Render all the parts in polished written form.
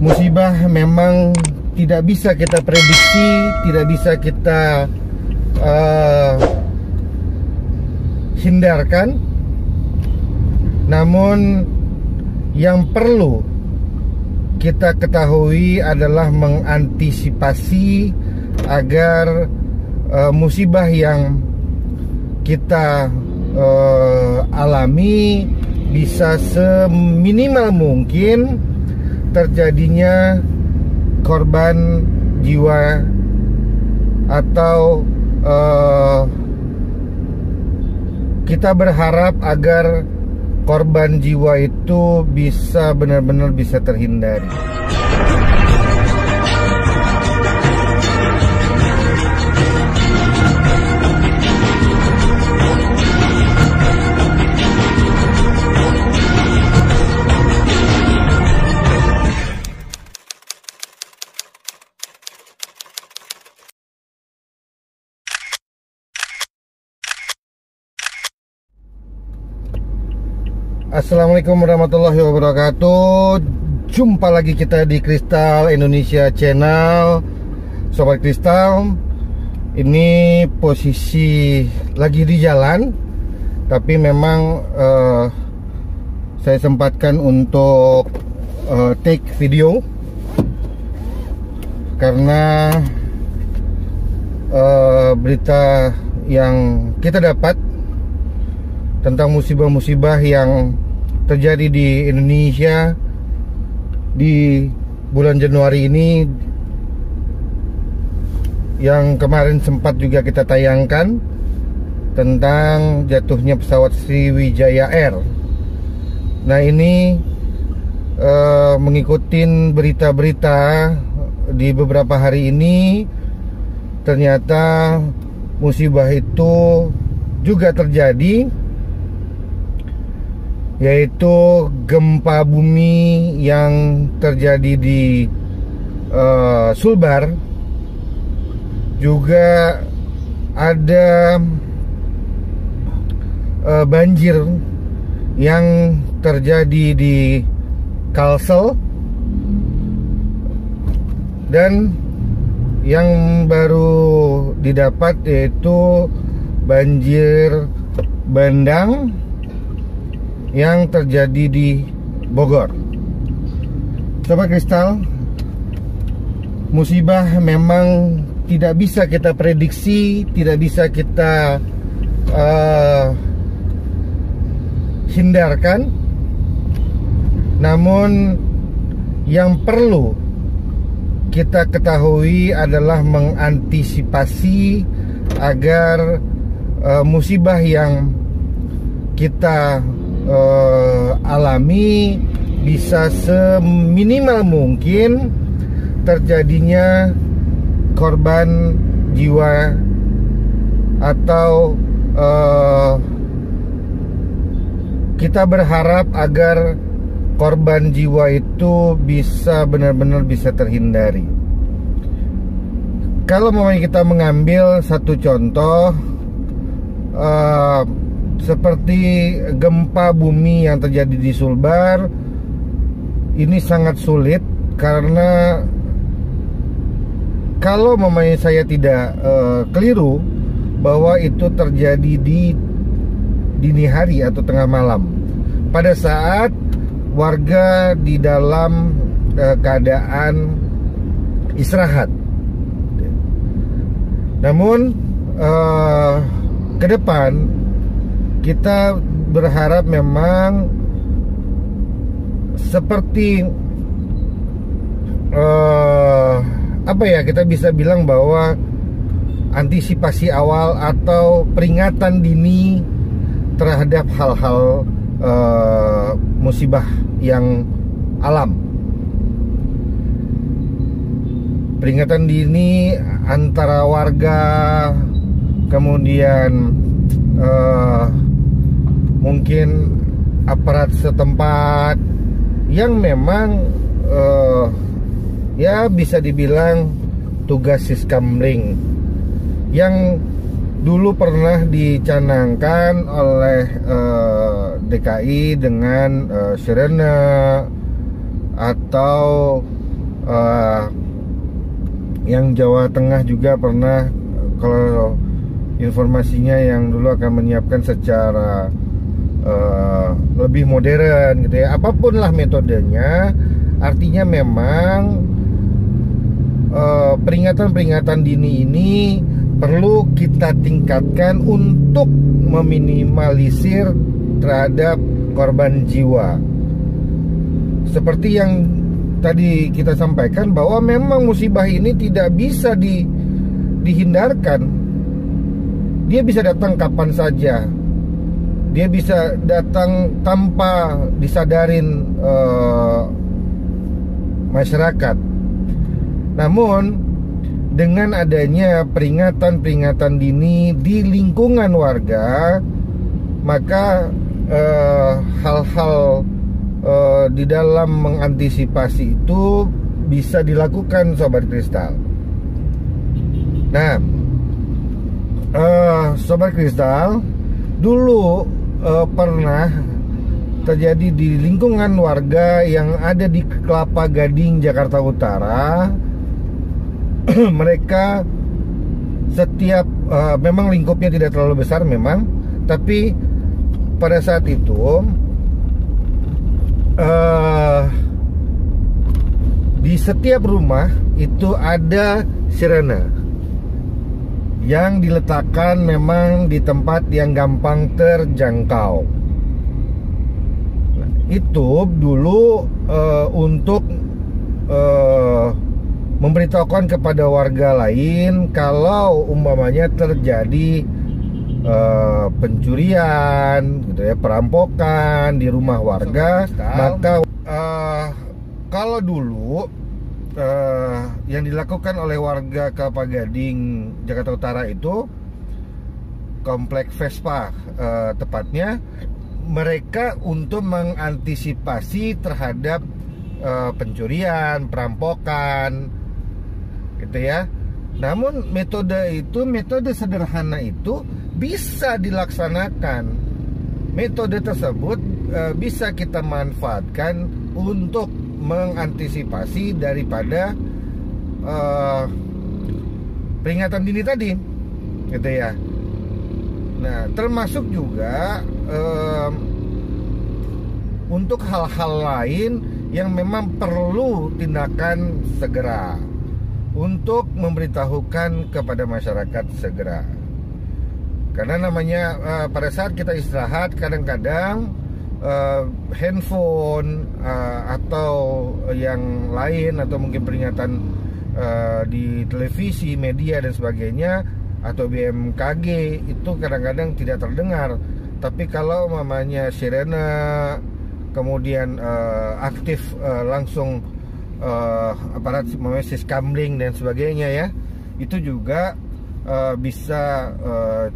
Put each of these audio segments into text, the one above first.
Musibah memang tidak bisa kita prediksi, tidak bisa kita hindarkan. Namun yang perlu kita ketahui adalah mengantisipasi agar musibah yang kita alami bisa seminimal mungkin terjadinya korban jiwa atau kita berharap agar korban jiwa itu bisa benar-benar bisa terhindari. Assalamualaikum warahmatullahi wabarakatuh. Jumpa lagi kita di Kristal Indonesia Channel. Sobat Kristal, ini posisi lagi di jalan, tapi memang saya sempatkan untuk take video karena berita yang kita dapat tentang musibah-musibah yang terjadi di Indonesia di bulan Januari ini, yang kemarin sempat juga kita tayangkan tentang jatuhnya pesawat Sriwijaya Air. Nah, ini mengikuti berita-berita di beberapa hari ini, ternyata musibah itu juga terjadi, yaitu gempa bumi yang terjadi di Sulbar. Juga ada banjir yang terjadi di Kalsel, dan yang baru didapat yaitu banjir bandang yang terjadi di Bogor. Sobat Kristal, musibah memang tidak bisa kita prediksi, tidak bisa kita hindarkan. Namun yang perlu kita ketahui adalah mengantisipasi agar musibah yang kita alami bisa seminimal mungkin terjadinya korban jiwa atau kita berharap agar korban jiwa itu bisa benar-benar bisa terhindari. Kalau mau kita mengambil satu contoh, seperti gempa bumi yang terjadi di Sulbar, ini sangat sulit karena kalau mamanya saya tidak keliru bahwa itu terjadi di dini hari atau tengah malam, pada saat warga di dalam keadaan istirahat. Namun ke depan kita berharap memang seperti apa ya, kita bisa bilang bahwa antisipasi awal atau peringatan dini terhadap hal-hal musibah yang alam. Peringatan dini antara warga, kemudian mungkin aparat setempat yang memang ya bisa dibilang tugas Siskamling yang dulu pernah dicanangkan oleh DKI dengan sirene atau yang Jawa Tengah juga pernah, kalau informasinya yang dulu akan menyiapkan secara lebih modern gitu ya. Apapun lah metodenya, artinya memang peringatan-peringatan dini ini perlu kita tingkatkan untuk meminimalisir terhadap korban jiwa. Seperti yang tadi kita sampaikan, bahwa memang musibah ini tidak bisa dihindarkan. Dia bisa datang kapan saja. Dia bisa datang tanpa disadarin masyarakat. Namun dengan adanya peringatan-peringatan dini di lingkungan warga, maka hal-hal di dalam mengantisipasi itu bisa dilakukan, Sobat Kristal. Nah, Sobat Kristal, dulu pernah terjadi di lingkungan warga yang ada di Kelapa Gading, Jakarta Utara. Mereka setiap memang lingkupnya tidak terlalu besar memang, tapi pada saat itu di setiap rumah itu ada sirene yang diletakkan memang di tempat yang gampang terjangkau. Nah, itu dulu untuk memberitahukan kepada warga lain kalau umpamanya terjadi pencurian gitu ya, perampokan di rumah warga. Maka kalau dulu yang dilakukan oleh warga Kelapa Gading, Jakarta Utara itu, Komplek Vespa tepatnya, mereka untuk mengantisipasi terhadap pencurian, perampokan gitu ya. Namun metode sederhana itu bisa dilaksanakan. Metode tersebut bisa kita manfaatkan untuk mengantisipasi daripada peringatan dini tadi, gitu ya. Nah, termasuk juga untuk hal-hal lain yang memang perlu tindakan segera, untuk memberitahukan kepada masyarakat segera. Karena namanya pada saat kita istirahat, kadang-kadang handphone atau yang lain, atau mungkin peringatan di televisi, media dan sebagainya, atau BMKG itu kadang-kadang tidak terdengar. Tapi kalau mamanya sirene, kemudian aktif langsung aparat mamanya siskamling dan sebagainya ya, itu juga bisa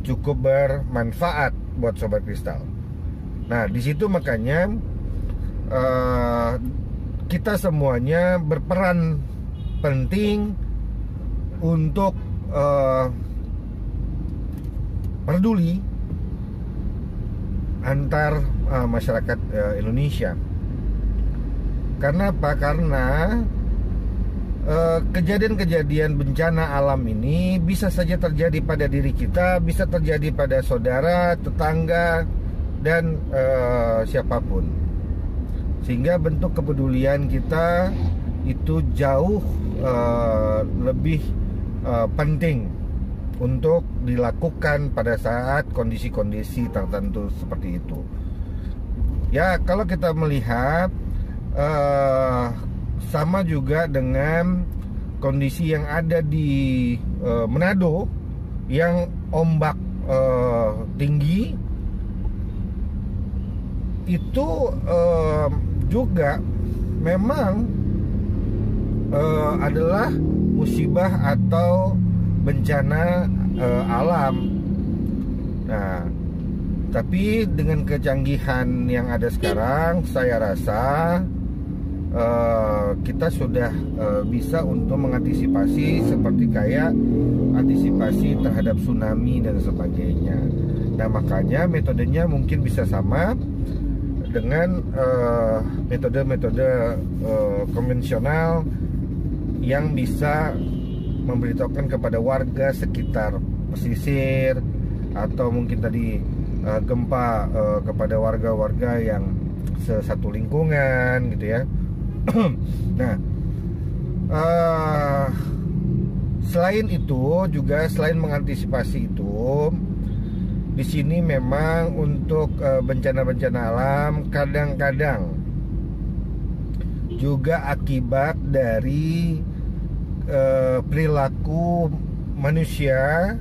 cukup bermanfaat buat Sobat Kristal. Nah, di situ makanya kita semuanya berperan penting untuk peduli antar masyarakat Indonesia. Karena apa? Karena kejadian-kejadian bencana alam ini bisa saja terjadi pada diri kita, bisa terjadi pada saudara, tetangga, dan siapapun. Sehingga bentuk kepedulian kita itu jauh lebih penting untuk dilakukan pada saat kondisi-kondisi tertentu seperti itu. Ya, kalau kita melihat sama juga dengan kondisi yang ada di Manado, yang ombak tinggi, itu juga memang adalah musibah atau bencana alam. Nah, tapi dengan kecanggihan yang ada sekarang, saya rasa kita sudah bisa untuk mengantisipasi seperti kayak antisipasi terhadap tsunami dan sebagainya. Nah, makanya metodenya mungkin bisa sama dengan metode-metode konvensional yang bisa memberitahukan kepada warga sekitar pesisir, atau mungkin tadi gempa kepada warga-warga yang satu lingkungan gitu ya. Nah, selain itu juga, selain mengantisipasi itu, di sini memang untuk bencana-bencana alam kadang-kadang juga akibat dari perilaku manusia,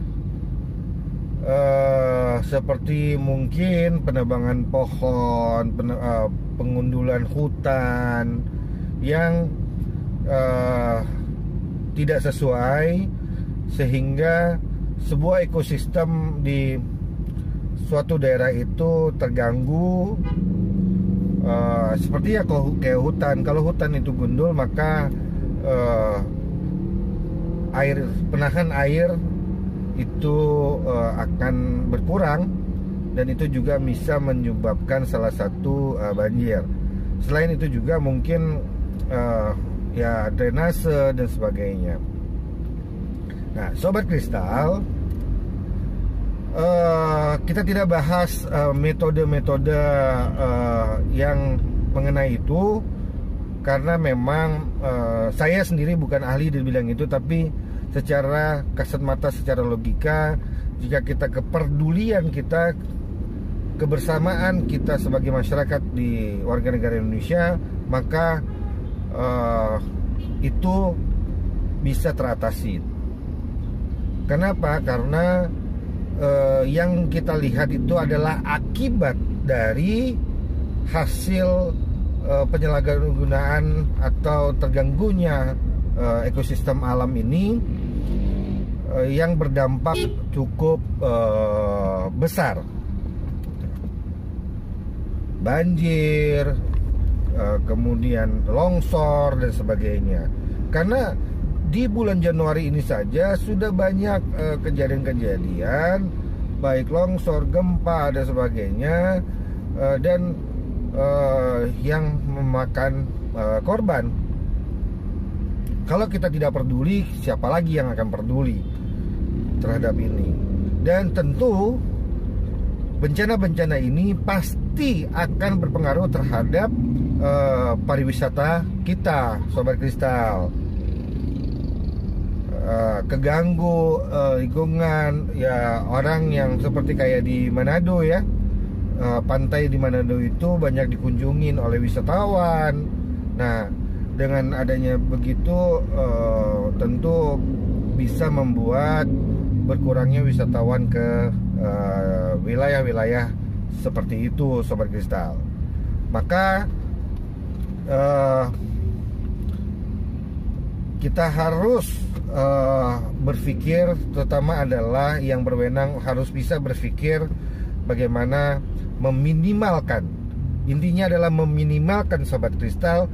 seperti mungkin penebangan pohon, pengundulan hutan yang tidak sesuai, sehingga sebuah ekosistem di suatu daerah itu terganggu. Seperti ya kayak hutan. Kalau hutan itu gundul, maka penahan air itu akan berkurang, dan itu juga bisa menyebabkan salah satu banjir. Selain itu juga mungkin ya drainase dan sebagainya. Nah, Sobat Kristal, kita tidak bahas metode-metode yang mengenai itu, karena memang saya sendiri bukan ahli di bidang itu. Tapi secara kasat mata, secara logika, jika kita kepedulian kita, kebersamaan kita sebagai masyarakat di warga negara Indonesia, maka itu bisa teratasi. Kenapa? Karena yang kita lihat itu adalah akibat dari hasil penyalahgunaan atau terganggunya ekosistem alam ini, yang berdampak cukup besar. Banjir, kemudian longsor dan sebagainya. Karena di bulan Januari ini saja sudah banyak kejadian-kejadian, baik longsor, gempa dan sebagainya, dan yang memakan korban. Kalau kita tidak peduli, siapa lagi yang akan peduli terhadap ini? Dan tentu bencana-bencana ini pasti akan berpengaruh terhadap pariwisata kita, Sobat Kristal. Keganggu lingkungan, ya orang yang seperti kayak di Manado ya, pantai di Manado itu banyak dikunjungin oleh wisatawan. Nah, dengan adanya begitu tentu bisa membuat berkurangnya wisatawan ke wilayah-wilayah seperti itu, Sobat Kristal. Maka kita harus berpikir, terutama adalah yang berwenang harus bisa berpikir bagaimana meminimalkan. Intinya adalah meminimalkan, Sobat Kristal,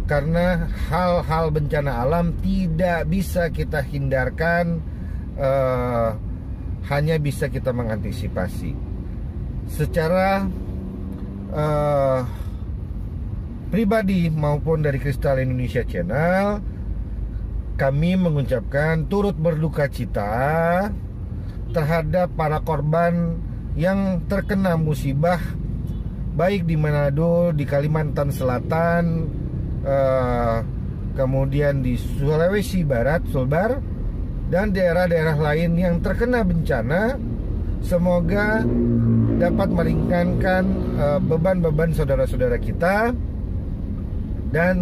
karena hal-hal bencana alam tidak bisa kita hindarkan, hanya bisa kita mengantisipasi. Secara pribadi maupun dari Kristal Indonesia Channel, kami mengucapkan turut berduka cita terhadap para korban yang terkena musibah, baik di Manado, di Kalimantan Selatan, kemudian di Sulawesi Barat, Sulbar, dan daerah-daerah lain yang terkena bencana. Semoga dapat meringankan beban-beban saudara-saudara kita, dan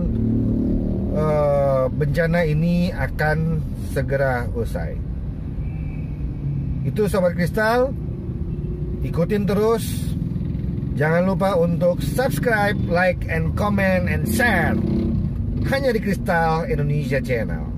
bencana ini akan segera usai. Itu Sobat Kristal, ikutin terus. Jangan lupa untuk subscribe, like, and comment, and share hanya di Kristal Indonesia Channel.